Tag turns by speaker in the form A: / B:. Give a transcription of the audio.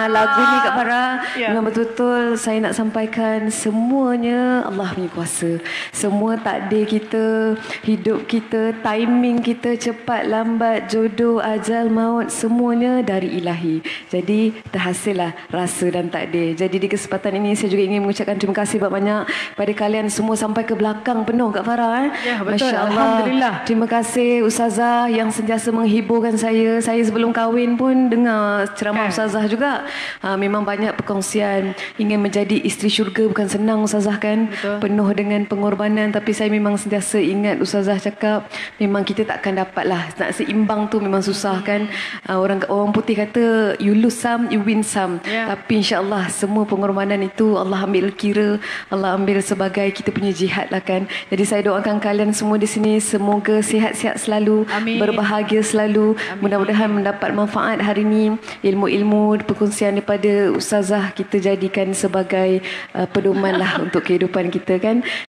A: Lagu ni Kak Farah memang betul-betul saya nak sampaikan semuanya Allah punya kuasa. Semua takdir kita, hidup kita, timing kita, cepat lambat, jodoh, ajal, maut, semuanya dari ilahi. Jadi terhasillah rasa dan takdir. Jadi di kesempatan ini saya juga ingin mengucapkan terima kasih banyak pada kalian semua sampai ke belakang penuh Kak Farah.
B: Ya, betul.
A: Masya Allah.
B: Alhamdulillah.
A: Terima kasih Ustazah yang sentiasa menghiburkan saya. Saya sebelum kahwin pun dengar ceramah Ustazah juga. Memang banyak perkongsian ingin menjadi isteri syurga bukan senang Ustazah kan.
B: Betul.
A: Penuh dengan pengorbanan, tapi saya memang sentiasa ingat Ustazah cakap memang kita takkan dapat lah nak seimbang tu memang susah kan. Orang putih kata you lose some you win some. Tapi insya-Allah semua pengorbanan itu Allah ambil kira, Allah ambil sebagai kita punya jihad lah kan. Jadi saya doakan kalian semua di sini semoga sihat-sihat selalu, berbahagia selalu. Mudah-mudahan mendapat manfaat hari ini, ilmu-ilmu perkongsian daripada Ustazah kita jadikan sebagai pedoman lah untuk kehidupan kita kan.